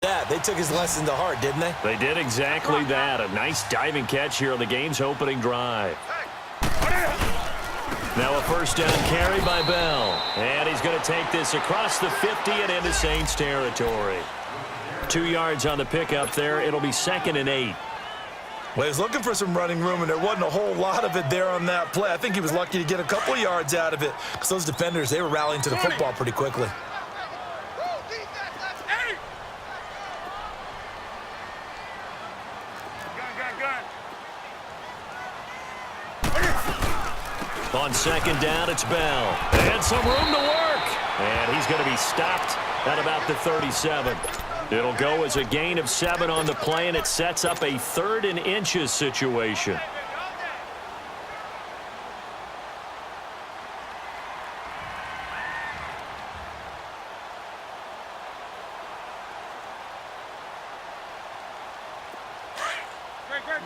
that. They took his lesson to heart, didn't they? They did exactly that. A nice diving catch here on the game's opening drive. Now a first down carry by Bell. And he's going to take this across the 50 and into Saints territory. 2 yards on the pickup there. It'll be 2nd and 8. Well, he was looking for some running room, and there wasn't a whole lot of it there on that play. I think he was lucky to get a couple yards out of it because those defenders, they were rallying to the football pretty quickly. On 2nd down, it's Bell. And some room to work. And he's going to be stopped at about the 37. It'll go as a gain of 7 on the play, and it sets up a 3rd and inches situation.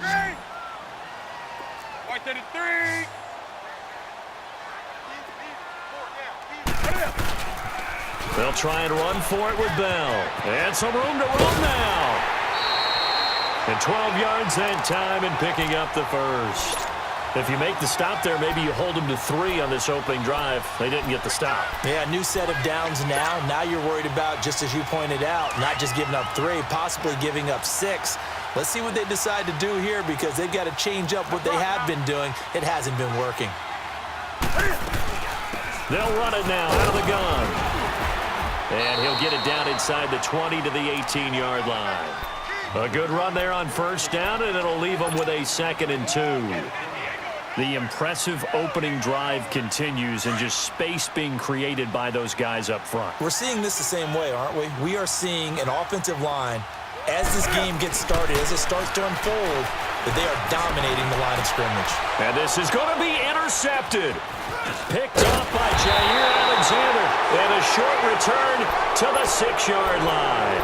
Great. White 33. They'll try and run for it with Bell. And some room to run now. And 12 yards that time and picking up the first. If you make the stop there, maybe you hold them to 3 on this opening drive. They didn't get the stop. Yeah, new set of downs now. Now you're worried about, just as you pointed out, not just giving up 3, possibly giving up 6. Let's see what they decide to do here because they've got to change up what they have been doing. It hasn't been working. They'll run it now out of the gun. And he'll get it down inside the 20 to the 18-yard line. A good run there on first down, and it'll leave them with a 2nd and 2. The impressive opening drive continues and just space being created by those guys up front. We're seeing this the same way, aren't we? We are seeing an offensive line, as this game gets started, as it starts to unfold, that they are dominating the line of scrimmage. And this is going to be intercepted. Picked off by Jair Alexander. And a short return to the 6-yard line.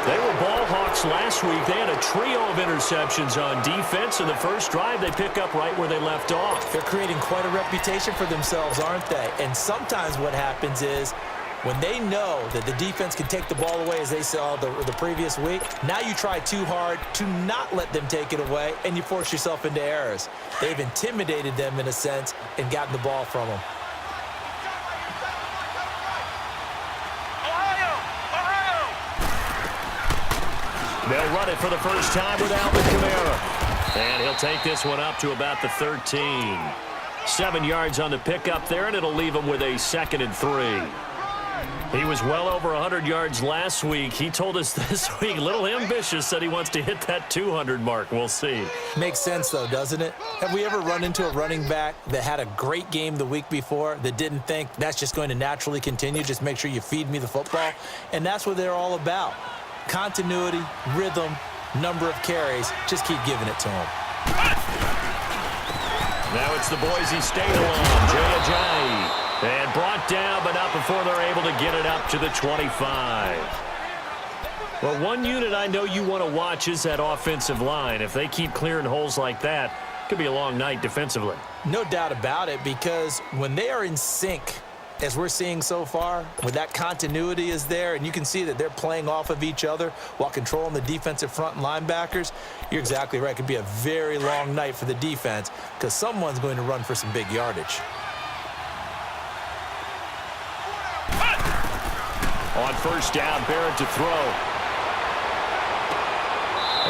They were ball hawks last week. They had a trio of interceptions on defense. In the first drive, they pick up right where they left off. They're creating quite a reputation for themselves, aren't they? And sometimes what happens is when they know that the defense can take the ball away, as they saw the previous week, now you try too hard to not let them take it away, and you force yourself into errors. They've intimidated them in a sense and gotten the ball from them. They'll run it for the first time with Alvin Kamara. And he'll take this one up to about the 13. 7 yards on the pickup there, and it'll leave him with a 2nd and 3. He was well over 100 yards last week. He told us this week, a little ambitious, said he wants to hit that 200 mark. We'll see. Makes sense, though, doesn't it? Have we ever run into a running back that had a great game the week before that didn't think that's just going to naturally continue? Just make sure you feed me the football. And that's what they're all about. Continuity, rhythm, number of carries. Just keep giving it to them. Now it's the Boise State alum, Jay Ajayi. And brought down, but not before they're able to get it up to the 25. Well, one unit I know you want to watch is that offensive line. If they keep clearing holes like that, it could be a long night defensively. No doubt about it, because when they are in sync, as we're seeing so far, when that continuity is there, and you can see that they're playing off of each other while controlling the defensive front and linebackers, you're exactly right. It could be a very long night for the defense because someone's going to run for some big yardage. On first down, Barrett to throw.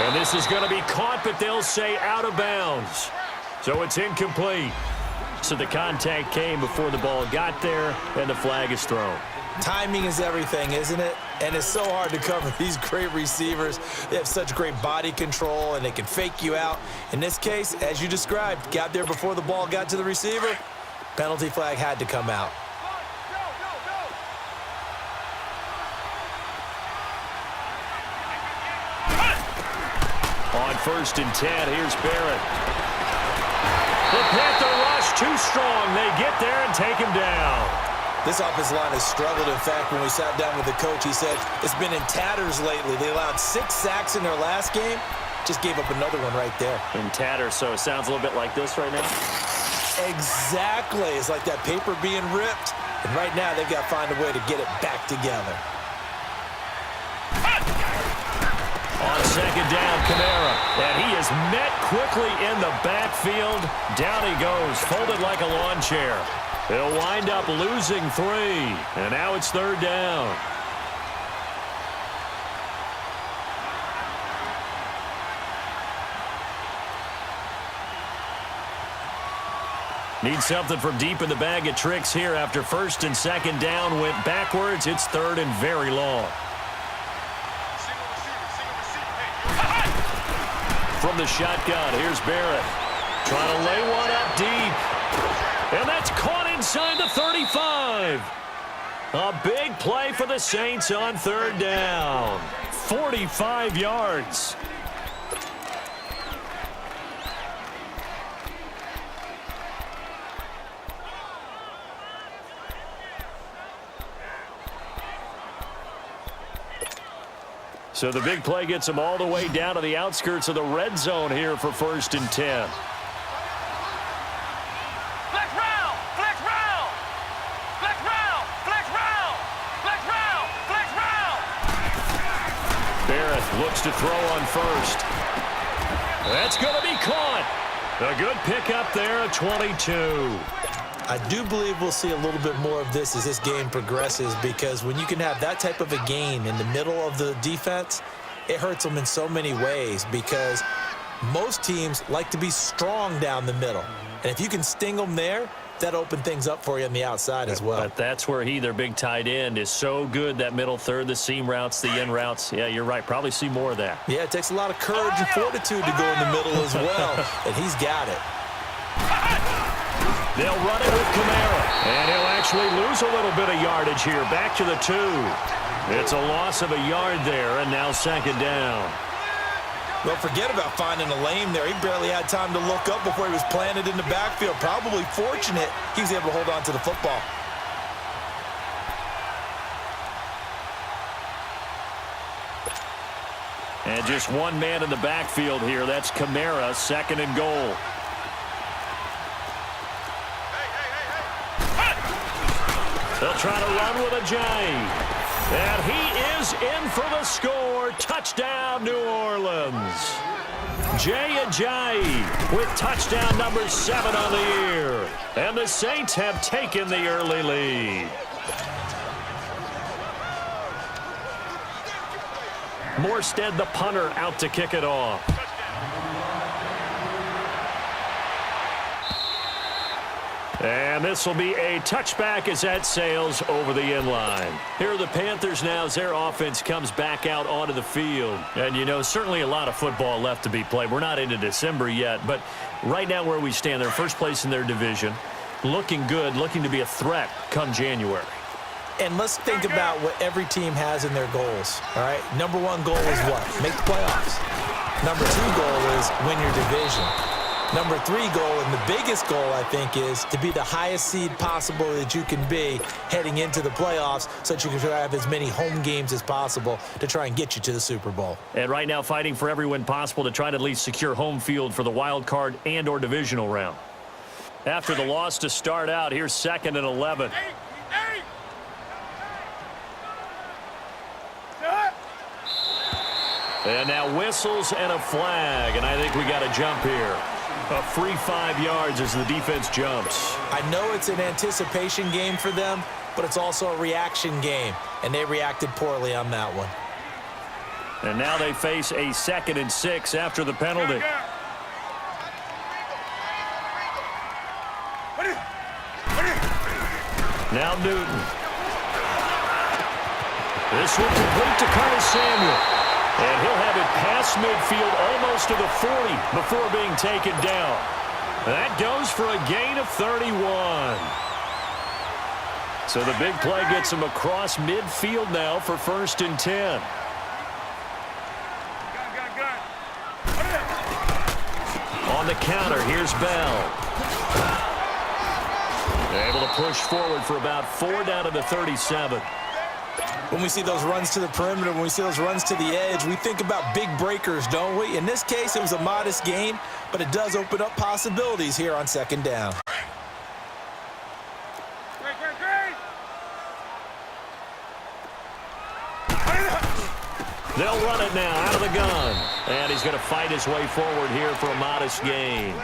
And this is going to be caught, but they'll say out of bounds. So it's incomplete. So the contact came before the ball got there, and the flag is thrown. Timing is everything, isn't it? And it's so hard to cover these great receivers. They have such great body control, and they can fake you out. In this case, as you described, got there before the ball got to the receiver. Penalty flag had to come out. On first and 10, here's Barrett. The Panther rush too strong. They get there and take him down. This offensive line has struggled. In fact, when we sat down with the coach, he said it's been in tatters lately. They allowed 6 sacks in their last game. Just gave up another one right there. In tatters, so it sounds a little bit like this right now? Exactly. It's like that paper being ripped. And right now, they've got to find a way to get it back together. On second down, Kamara. And he is met quickly in the backfield. Down he goes, folded like a lawn chair. He'll wind up losing 3. And now it's third down. Need something from deep in the bag of tricks here after first and second down went backwards. It's third and very long. From the shotgun, here's Barrett. Trying to lay one up deep. And that's caught inside the 35. A big play for the Saints on third down. 45 yards. So the big play gets them all the way down to the outskirts of the red zone here for first and 10. Flex round! Flex round! Flex round! Flex round! Flex round! Flex round! Barrett looks to throw on first. That's going to be caught. A good pickup there at 22. I do believe we'll see a little bit more of this as this game progresses, because when you can have that type of a gain in the middle of the defense, it hurts them in so many ways, because most teams like to be strong down the middle. And if you can sting them there, that opens things up for you on the outside as well. But that's where their big tight end, is so good, that middle third, the seam routes, the in routes. Yeah, you're right. Probably see more of that. Yeah, it takes a lot of courage and fortitude to go in the middle as well, and he's got it. They'll run it with Kamara, and he'll actually lose a little bit of yardage here. Back to the 2. It's a loss of a yard there, and now second down. Well, forget about finding a lane there. He barely had time to look up before he was planted in the backfield. Probably fortunate he was able to hold on to the football. And just one man in the backfield here. That's Kamara, second and goal. They'll try to run with Ajayi. And he is in for the score. Touchdown, New Orleans. Jay Ajayi with touchdown number 7 on the year. And the Saints have taken the early lead. Morstead, the punter, out to kick it off. And this will be a touchback as that sails over the inline. Here are the Panthers now as their offense comes back out onto the field. And, you know, certainly a lot of football left to be played. We're not into December yet, but right now where we stand, they're first place in their division. Looking good, looking to be a threat come January. And let's think about what every team has in their goals, all right? Number 1 goal is what? Make the playoffs. Number 2 goal is win your division. Number 3 goal, and the biggest goal, I think, is to be the highest seed possible that you can be heading into the playoffs, so that you can try to have as many home games as possible to try and get you to the Super Bowl. And right now fighting for every win possible to try to at least secure home field for the wild card and or divisional round. After the loss to start out, here's 2nd and 11. And now whistles and a flag, and I think we got a jump here. A free 5 yards as the defense jumps. I know it's an anticipation game for them, but it's also a reaction game, and they reacted poorly on that one. And now they face a 2nd and 6 after the penalty. Now Newton. This will complete to Curtis Samuel. And he'll have it past midfield almost to the 40 before being taken down. That goes for a gain of 31. So the big play gets him across midfield now for 1st and 10. On the counter, here's Bell. Able to push forward for about 4 down to the 37. When we see those runs to the perimeter, when we see those runs to the edge, we think about big breakers, don't we? In this case, it was a modest gain, but it does open up possibilities here on 2nd down. They'll run it now out of the gun. And he's going to fight his way forward here for a modest gain.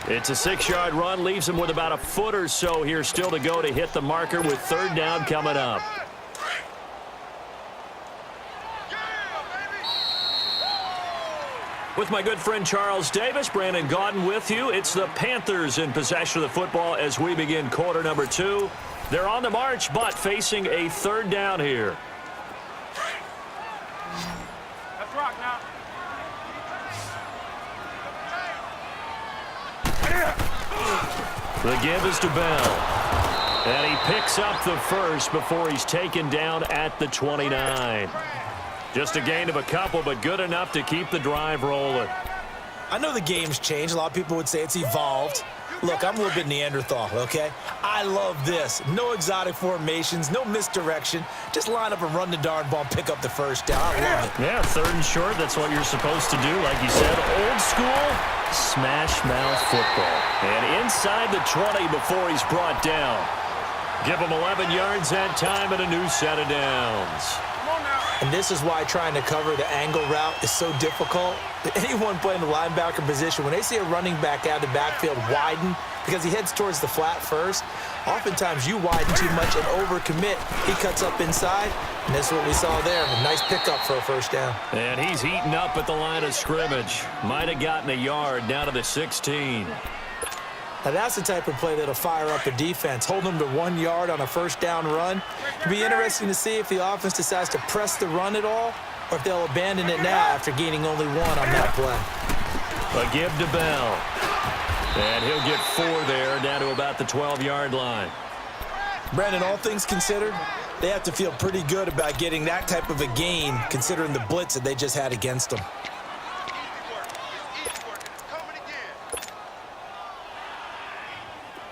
It's a 6-yard run, leaves him with about a foot or so here still to go to hit the marker with third down coming up. With my good friend Charles Davis, Brandon Gaudin with you. It's the Panthers in possession of the football as we begin quarter number 2. They're on the march, but facing a third down here. Let's rock now. The give is to Bell. And he picks up the first before he's taken down at the 29. Just a gain of a couple, but good enough to keep the drive rolling. I know the game's changed. A lot of people would say it's evolved. Look, I'm a little bit Neanderthal, okay? I love this. No exotic formations, no misdirection. Just line up and run the darn ball and pick up the first down. I love it. Yeah, third and short, that's what you're supposed to do. Like you said, old school, smash mouth football. And inside the 20 before he's brought down. Give him 11 yards that time and a new set of downs. And this is why trying to cover the angle route is so difficult. Anyone playing the linebacker position, when they see a running back out of the backfield widen because he heads towards the flat first, oftentimes you widen too much and overcommit. He cuts up inside, and that's what we saw there. A nice pickup for a first down. And he's heating up at the line of scrimmage. Might have gotten a yard down to the 16. Now, that's the type of play that'll fire up a defense. Hold them to 1 yard on a first down run. It'll be interesting to see if the offense decides to press the run at all or if they'll abandon it now after gaining only 1 on that play. A give to Bell. And he'll get 4 there down to about the 12-yard line. Brandon, all things considered, they have to feel pretty good about getting that type of a gain considering the blitz that they just had against them.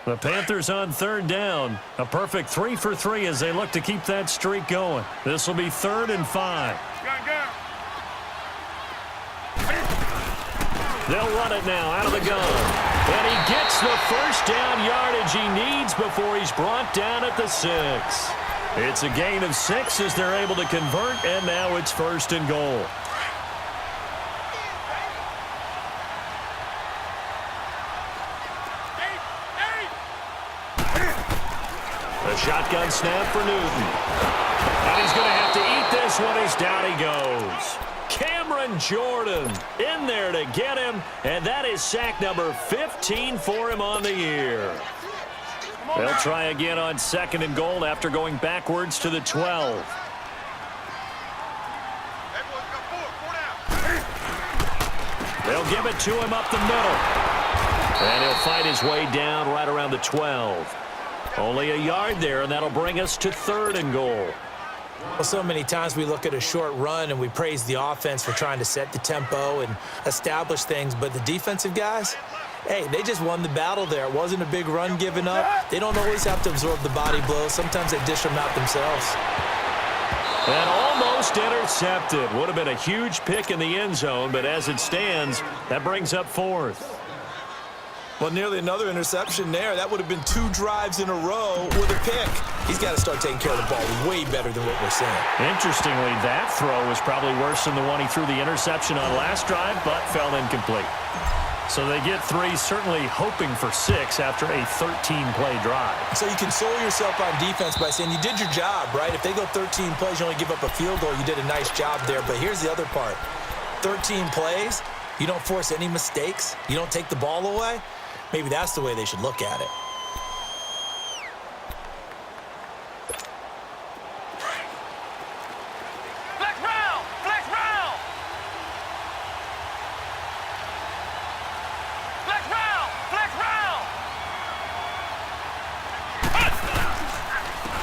The Panthers on third down. A perfect 3 for 3 as they look to keep that streak going. This will be 3rd and 5. They'll run it now out of the gun. And he gets the first down yardage he needs before he's brought down at the 6. It's a gain of 6 as they're able to convert, and now it's 1st and goal. A shotgun snap for Newton. And he's going to have to eat this one as down he goes. Cameron Jordan in there to get him, and that is sack number 15 for him on the year. They'll try again on 2nd and goal after going backwards to the 12. They'll give it to him up the middle. And he'll fight his way down right around the 12. Only a yard there, and that'll bring us to 3rd and goal. Well, so many times we look at a short run and we praise the offense for trying to set the tempo and establish things, but the defensive guys, hey, they just won the battle there. It wasn't a big run given up. They don't always have to absorb the body blows. Sometimes they dish them out themselves. And almost intercepted. Would have been a huge pick in the end zone, but as it stands, that brings up 4th. Well, nearly another interception there. That would have been 2 drives in a row with a pick. He's got to start taking care of the ball way better than what we're seeing. Interestingly, that throw was probably worse than the one he threw the interception on last drive, but fell incomplete. So they get 3, certainly hoping for 6 after a 13-play drive. So you console yourself on defense by saying you did your job, right? If they go 13 plays, you only give up a field goal, you did a nice job there. But here's the other part. 13 plays, you don't force any mistakes, you don't take the ball away. Maybe that's the way they should look at it. Flex round! Flex round! Flex round! Flex round!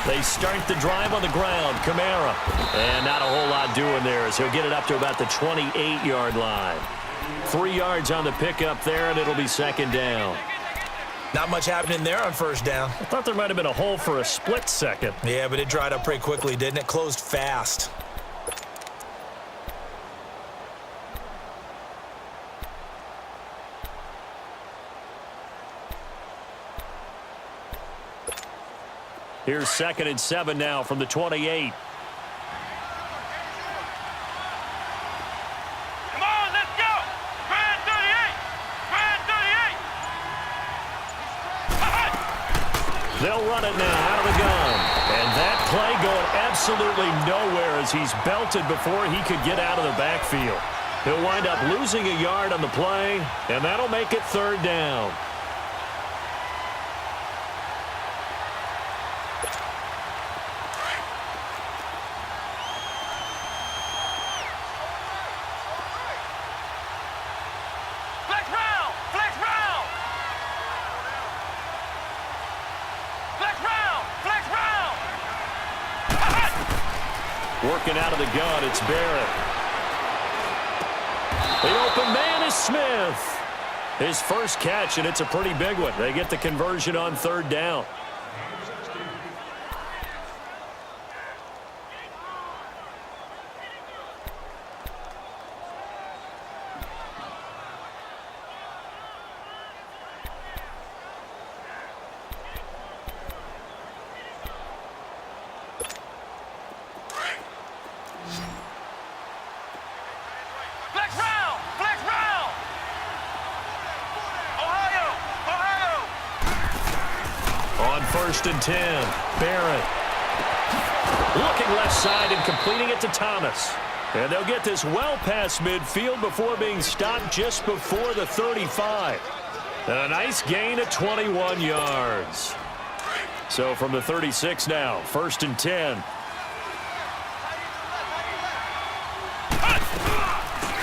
They start the drive on the ground. Kamara. And not a whole lot doing there as he'll get it up to about the 28-yard line. 3 yards on the pickup there, and it'll be 2nd down. Not much happening there on 1st down. I thought there might have been a hole for a split second. Yeah, but it dried up pretty quickly, didn't it? Closed fast. Here's 2nd and 7 now from the 28. They'll run it now out of the gun. And that play going absolutely nowhere as he's belted before he could get out of the backfield. He'll wind up losing a yard on the play, and that'll make it third down. Working out of the gun, it's Barrett. The open man is Smith. His first catch, and it's a pretty big one. They get the conversion on third down. First and 10. Barrett. Looking left side and completing it to Thomas. And they'll get this well past midfield before being stopped just before the 35. And a nice gain of 21 yards. So from the 36 now, first and 10.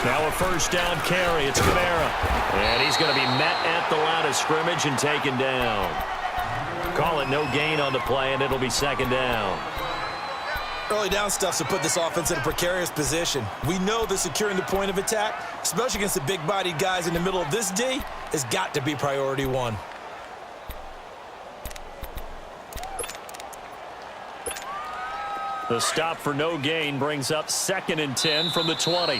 Now a first down carry. It's Kamara. And he's going to be met at the line of scrimmage and taken down. Call it no gain on the play, and it'll be second down. Early down stuff to put this offense in a precarious position. We know that securing the point of attack, especially against the big-bodied guys in the middle of this D, has got to be priority one. The stop for no gain brings up second and 10 from the 20.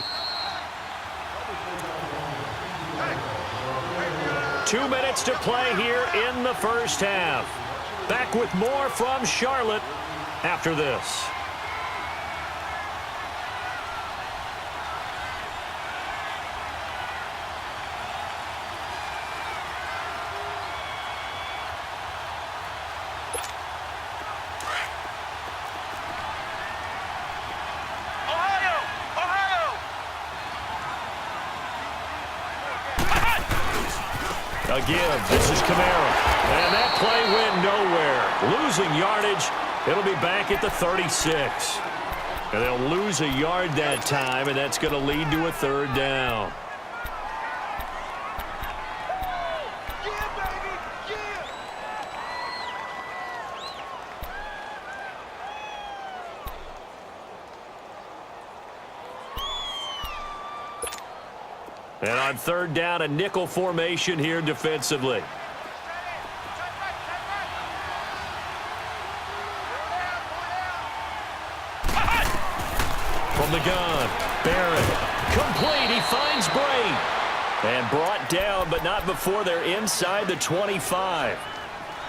2 minutes to play here in the first half. Back with more from Charlotte after this. Again, this is Kamara. And that play went nowhere. Losing yardage. It'll be back at the 36. And they'll lose a yard that time, and that's going to lead to a third down. And on third down, a nickel formation here defensively. From the gun, Barrett. Complete, he finds Bray. And brought down, but not before they're inside the 25.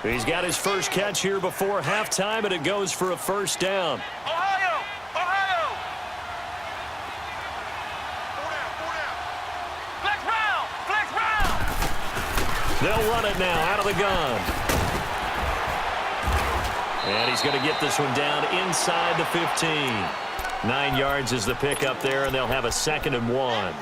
He's got his first catch here before halftime, and it goes for a first down. They'll run it now out of the gun. And he's going to get this one down inside the 15. 9 yards is the pickup there, and they'll have a 2nd and 1.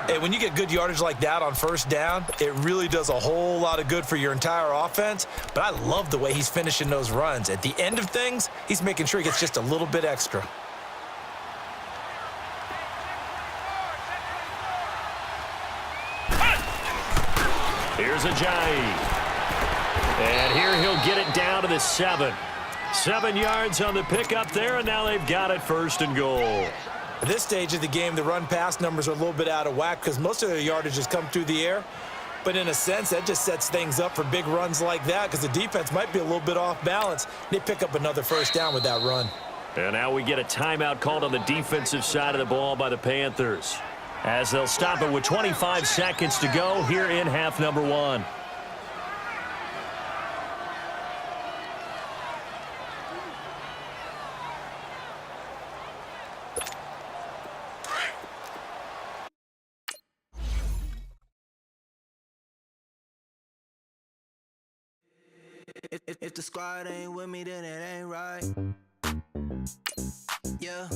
Hey, when you get good yardage like that on first down, it really does a whole lot of good for your entire offense. But I love the way he's finishing those runs. At the end of things, he's making sure he gets just a little bit extra. Here's Ajayi. And here he'll get it down to the 7. 7 yards on the pickup there, and now they've got it first and goal. At this stage of the game, the run-pass numbers are a little bit out of whack because most of their yardage has come through the air. But in a sense, that just sets things up for big runs like that because the defense might be a little bit off balance. They pick up another first down with that run. And now we get a timeout called on the defensive side of the ball by the Panthers, as they'll stop it with 25 seconds to go here in half number 1. If the squad ain't with me, then it ain't right. Yeah.